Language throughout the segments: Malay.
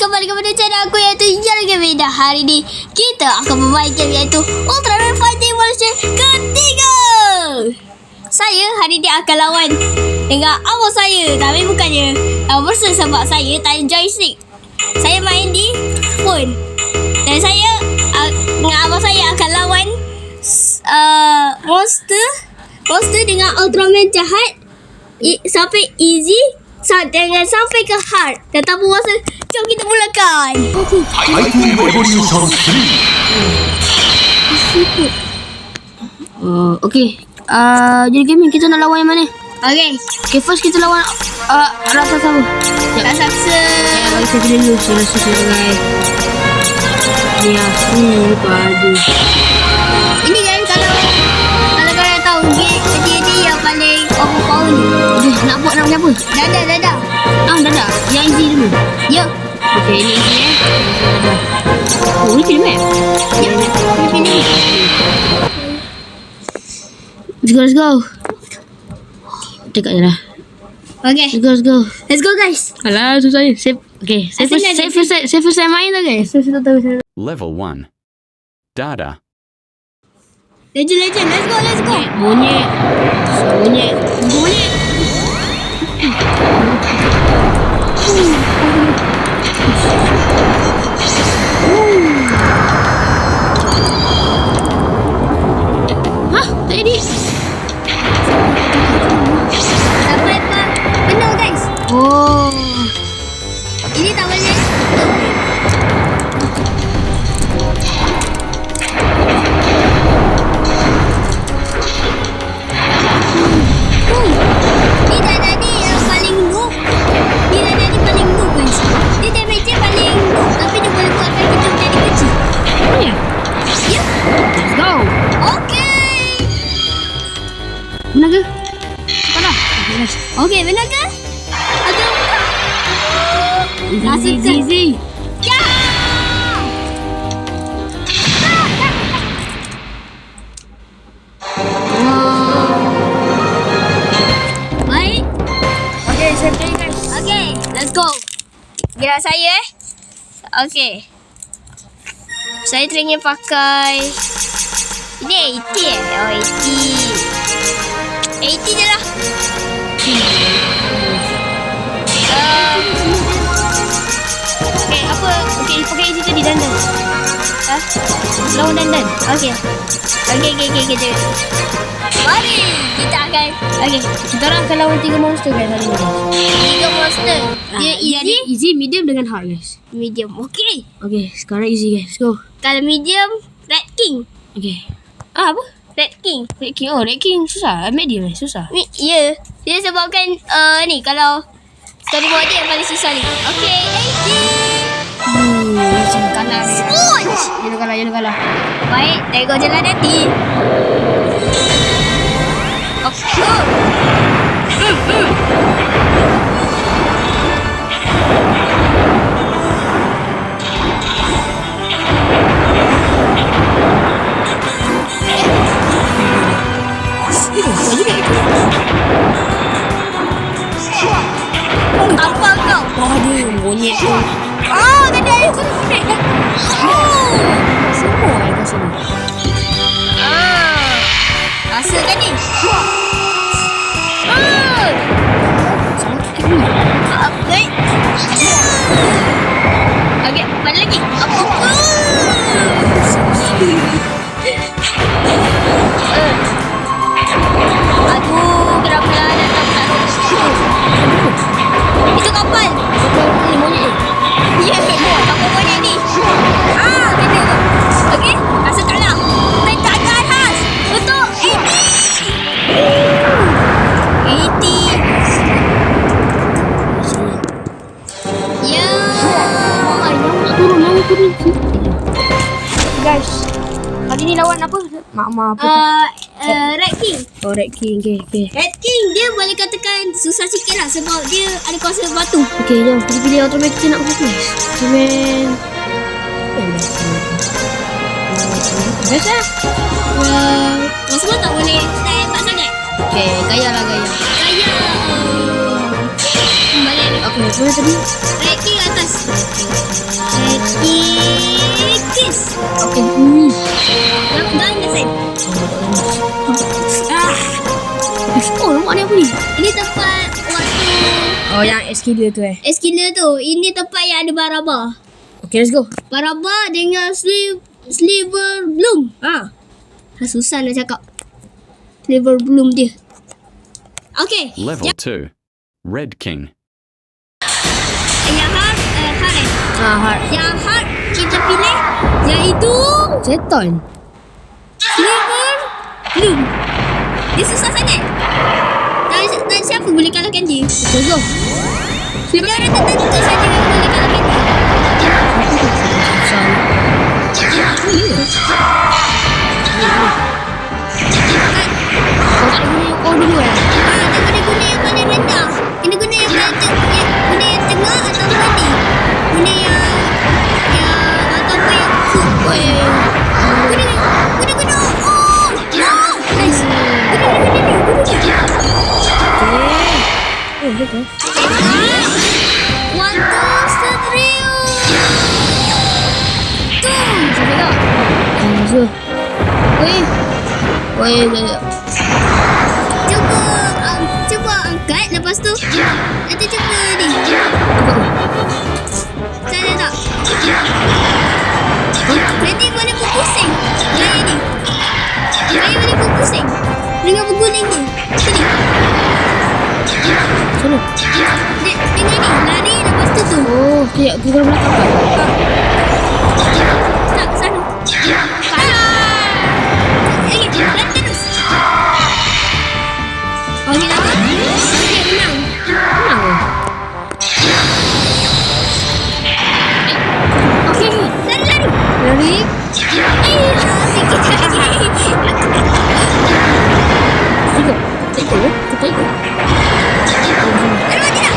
kembali kepada channel aku iaitu Jan Gaming. Dan hari ni kita akan bermain game iaitu Ultraman Fighting Monster ketiga. Saya hari ni akan lawan dengan abang saya. Tapi bukannya versus sebab saya tak ada joystick. Saya main di phone. Dan saya dengan abang saya akan lawan monster dengan Ultraman jahat sampai easy dengan sampai ke hard. Dan tanpa masa, jom kita mulakan. Fighting Revolution 3. Okay. Jadi gaming kita nak lawan yang mana? Okay, First kita lawan raksasa apa? raksasa. Bagi saya pilih dulu. Saya rasa sebagai ni aku padu. Ini guys, kalau kalian tahu dia yang paling overpower ni. Nak buat nama siapa? Dadah. Dadah. Yang easy dulu. Ya. Okay, ini easy Oh, ni pilih map? Ya. Pilih. Let's go. Dekat je lah. Okay. Let's go. Let's go guys. Alah, susah je. Okay, saya first time main tu guys. Saya tahu saya. Level 1. Dada. Legend. Let's go. Monyet. Hah? Tak edit. Sampai apa? Penuh guys. Oh. Ini tak boleh. Ni Dadah ni yang paling noob. Ni Dadah ni paling noob guys. Dia damage dia paling noob. Tapi dia boleh buatkan kita menjadi kecil. Ya. Ya. Let's go. Okay. Benar ke? Salah. Okay, benar ke? Atau Easy. Ya! Baik. Okay, saya play guys. Okay, let's go. Gerak saya Okay. Saya teringin pakai ini 80 Oh, 80 je lah. Okay, apa? Okay, pakai easy tadi dandan. Lawan dandan. Okay. Okay. Mari kita akan. Okay. Kita orang akan lawan 3 monster guys hari ni. 3 monster. Dia easy, Easy, medium dengan hard guys. medium. Okay. Okay, sekarang easy guys. Go. Kalau medium, Red King. Okay. Apa? Red King. Red King. Oh, Red King susah. Medium susah. Ya. Dia sebabkan ni kalau story mode dia yang paling susah ni. Okay, 80. Macam kalah ni. Sponge. Jangan kalah. Baik, tengok jalan nanti. Okay. Apa kau? Aduh, monyet tu. Kena air kau kena. Semua yang kat sini. Rasakan ni. Baik. Okey, balik lagi. Aduh, kenapa lah datang tak itu kapal. Ni monyet tu. Ya, kapal monyet ni. Kena. Okey, rasa kalah. Tekan ke atas. Untuk 80. Ya. Nak turun. Guys, hari ni lawan apa? Mak apa? Red King. Oh, Red King. Okay. Red King dia boleh katakan susah sikit lah sebab dia ada kuasa batu. Okay, jom kita pilih Ultraman kita nak fokus. Ultraman. Biasa. Semua tak boleh tak hebat sangat. Okay, gaya. Saya balik. Okay, mana tadi? Red King atas. Oh, yang Eskiller tu Eskiller tu. Ini tempat yang ada Baraba. Okay, let's go. Baraba dengan Sliver Bloom. Susah nak cakap. Sliver Bloom dia. Okay. Level 2. Red King. Yang hard Hard. Yang hard kita pilih iaitu Seton. Sliver Bloom. Dia susah sangat. Dan siapa boleh kalahkan dia? Let's go. Dia orang tertentu saja yang boleh kalahkan dia. Kau tak guna yang O dulu Tak boleh guna yang paling rendah. Kena guna yang paling guna yang tengah ataupun ni. Guna yang ataupun yang super. Guna. Oh, nice. Guna. Oh, betul. 1, 2, 3. Sampai tak? Masuk. Weh, dah. Cuba angkat. Lepas tu nanti cuba ni. Saya tak. Nanti boleh berpusing. Gaya ni. Gaya boleh berpusing. Dengan berguling ni. Sini. Sana. Dengan ni. Lari lepas tu tu. Oh, sekejap. Kita belakang kan? Tak, sana. Kalah. Lari terus. Okey, dapat. Okey, menang. Menang ke? Okey, lari. Lari. Sikit lagi. Kita ikut. Alamak, tidak.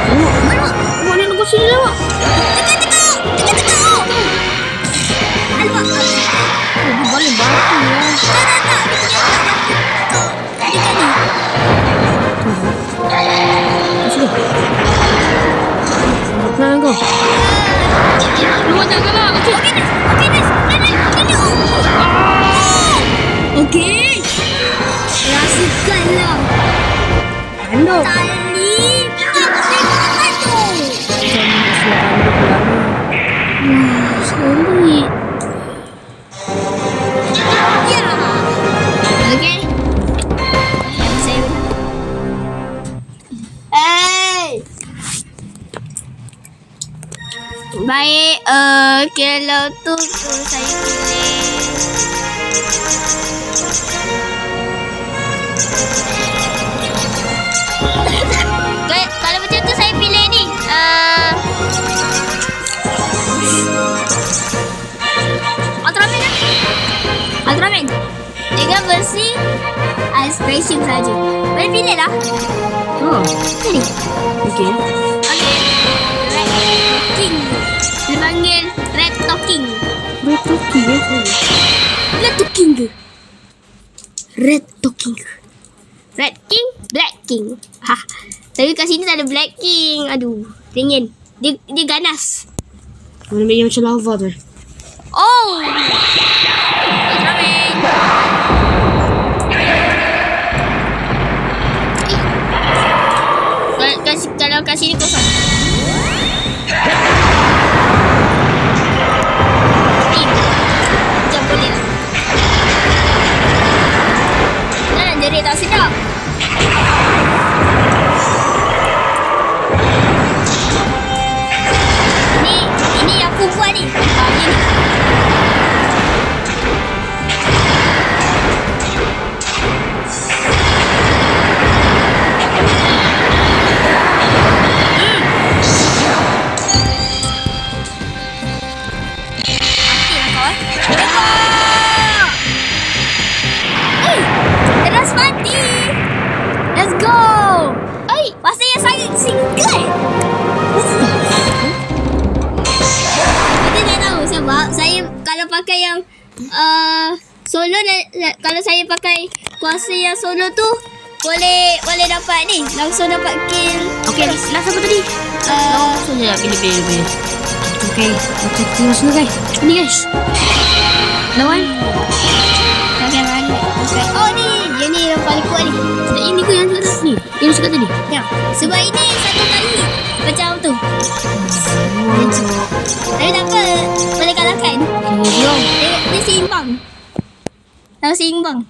Alamak. Buat ni nak sini lewat. Dekat. Alamak. Dia balik batu lah. Masuk ke? Kenapa kau? Luar tak kalah. Okey. Rasukanlah Ando. tali batu. Sulit. Ya. Okey. Saya menang. Baik, kalau tu saya pilih. Kalau macam tu saya pilih ni. Ultraman lah. Ultraman. Dengan versi Ice Cream saja. Boleh pilih lah. Oh, Sini. okey. Okay. Red Talking. Dia panggil Red Talking. Red Talking ya? Red Talking ke? Red Talking. Red King, Black King. Tapi kat sini tak ada Black King. Aduh, dingin. Dia ganas. Mana yang macam lava tu? Oh! Ultraman. Kalau kat sini kosong. Macam boleh lah. Nak jerit tak sedap. Ini yang aku buat ni. Ini. Terus mati. Let's go. Pasal yang sangat singkat. Kita tak tahu sebab saya kalau pakai yang solo kalau saya pakai kuasa yang solo tu boleh dapat ni. Langsung dapat kill. Okey, last apa tadi? Langsung je pilih. Okey, tengok semua guys. Ini guys. Lawan. Okay. Oh ni, dia ni yang paling kuat ni. Ini ke yang ni? Yang cakap tadi? Ya. Sebab ini satu kali hit. Macam tu. Tapi tak apa. Boleh kalahkan. Jom. Dia seimbang. Tahu seimbang.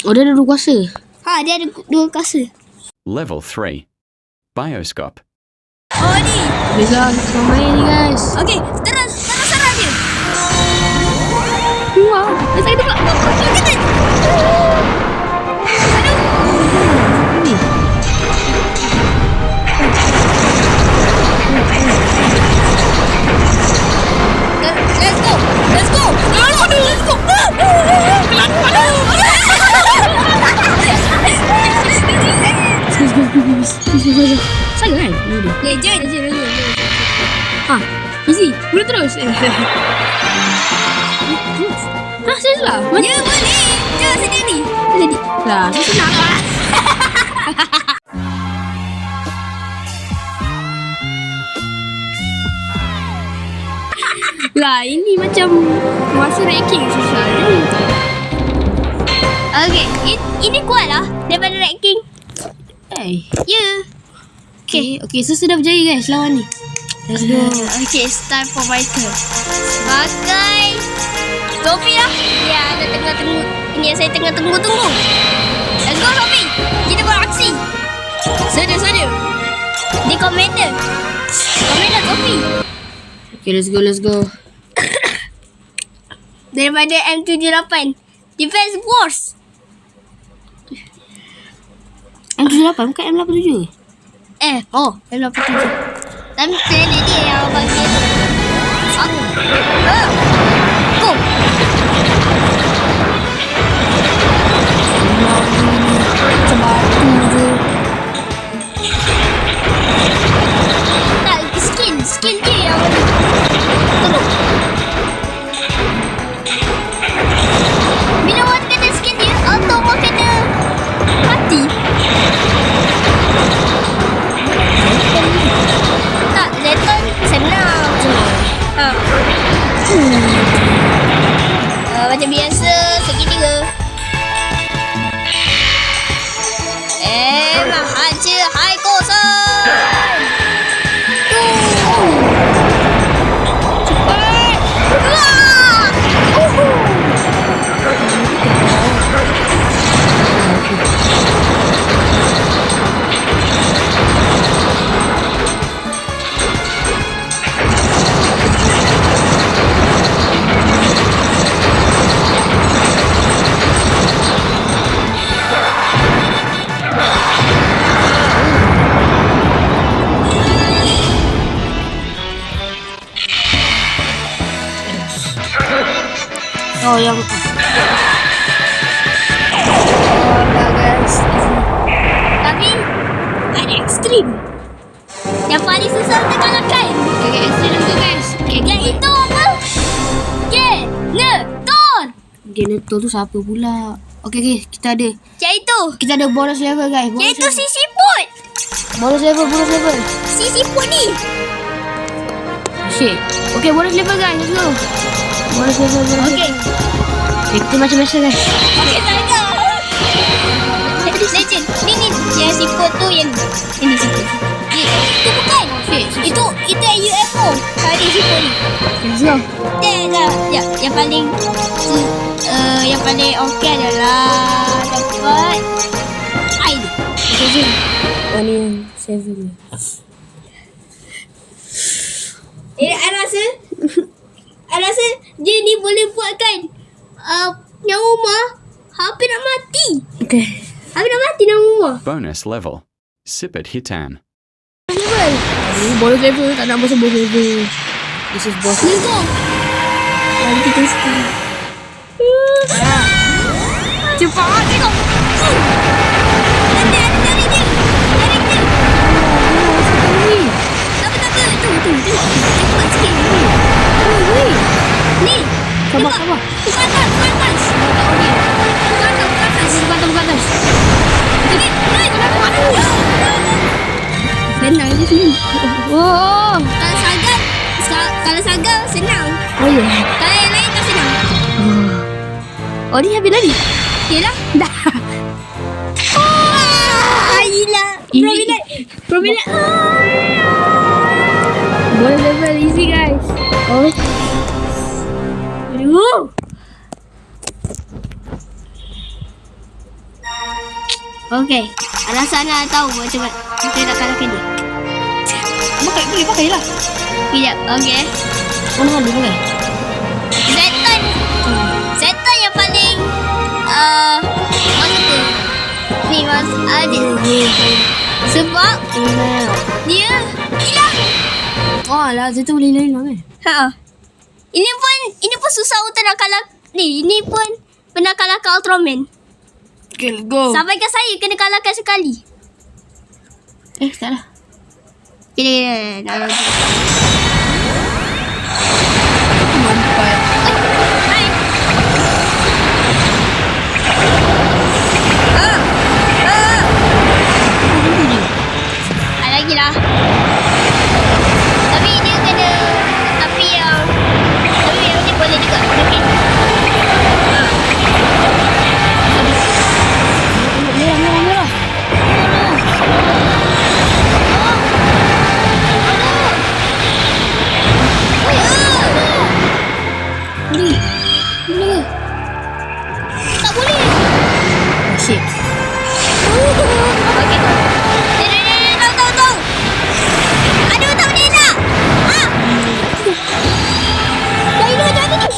Oh, dia ada 2 kuasa. Ha, dia ada 2 kuasa. Level 3. Bioscope. Oh ni. Bisa kita main ni guys. Okey, terus serang dia. Wow. Masa kita pula. Ni. Let's go. Let's go. Let's go. Saya kan? Ni dia. Legend. Ha, easy. Boleh terus. Serius lah. Ya boleh. Jangan sendiri. Jadi lah, saya senang lah. Lah, ini macam masa ranking susah ni. Okey, ini kuat lah daripada ranking. Ya. Okay, so sudah berjaya guys lawan ni. Let's go. Okay, it's time for my turn. Sebagai Sophie lah. Ya, ada tengah-tengah. Ini yang saya tengah tunggu-tunggu. Let's go Sophie. Kita beraksi. Sedia. Dia commander. Commander Sophie. Okay, let's go. Daripada M78. Defense Force. M78 bukan M87. M87. Tapi planet dia yang bagi tu. Go. Tak, skill dia yang teruk. Bila orang kena skill dia, auto orang kena mati. Tak, Zeton senang je. Macam biasa, segitiga. Haji hai kosan. Cepat. Oh, yang Bagus. Tapi ada ekstrim. Yang paling susah untuk kalahkan. okay, ekstrim dulu guys. Yang itu apa? Genetor. Genetor tu siapa pula? Okay, kita ada Yang itu bonus level guys. Yang itu si siput. Bonus level. Si siput ni. Shit. Okay, bonus level guys. Let's go. Bonus level. Okey. Okay, kita macam biasa guys. Okey, saya. Legend. Ni yang siput tu yang ini siput. Itu bukan. Itu yang UFO. Tadi siput ni. Let's go. Yang paling okey adalah dapat air. Okay, oh ni yang 7. I rasa dia ni boleh buatkan yang rumah hampir nak mati. Okay. Hampir nak mati yang rumah. Bonus level. Sipit Hitan. Bonus level. Tak nak masuk bonus level. This is boss. Let's go. Mari kita start. Cepat. Tengok. Nanti ada tarik dia. Tak apa. Tu. Cepat sikit. Ni. Sabar. Bukan atas. Bukan atas. Jadi, kenapa mati? Senang je sini. Oh. Kalau saga senang. Oh ya. Kalau yang lain tak senang. Oh, dia habis lari. Yelah. Dah. Gila. Ini- Prominent. Boleh level easy guys. Oh. Aduh. Okay. Alasan nak tahu macam mana kita nak kalahkan dia. Boleh pakai lah. Sekejap. Okay. Mana boleh pakai? Zeton yang paling maksud tu ni mas adik sebab dia gila. Oh lah, itu boleh lain lah kan? Ha. Ini pun susah untuk nak kalah ni. Ini pun pernah kalahkan Ultraman. Okay, let's go. Sampai ke saya kena kalahkan sekali. Tak lah. Kena nak Nampak. lagi lah. Tapi dia kena Tapi yang ni boleh juga. Tapi Merah. Boleh. tak boleh. Shit. Okey. Tahu. Aduh, tak boleh nak. Jangan tu.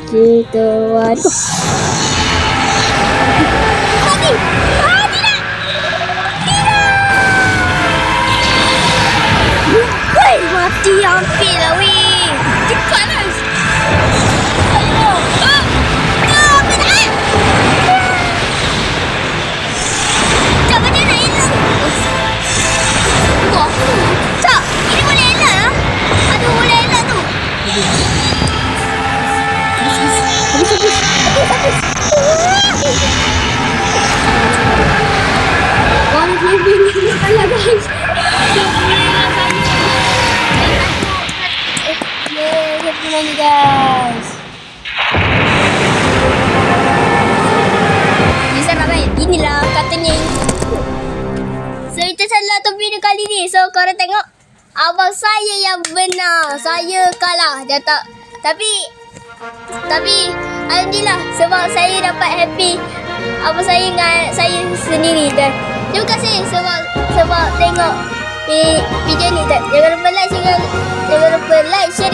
Kita waduh. Mati. Tidak. Hei, mati hampir lah weh. Cepat lah. Tak, ini boleh elak lah. Aduh, boleh elak tu. Wah, dia kalah guys. Dia punya ni guys. Bisa nak main? Inilah katanya. So itu salah tu video kali ni. So korang tengok abang saya yang benar. Saya kalah. Dia tak. Tapi alhamdulillah sebab saya dapat happy abang saya dengan saya sendiri. Dan terima kasih sebab tengok video ni. Jangan lupa like, share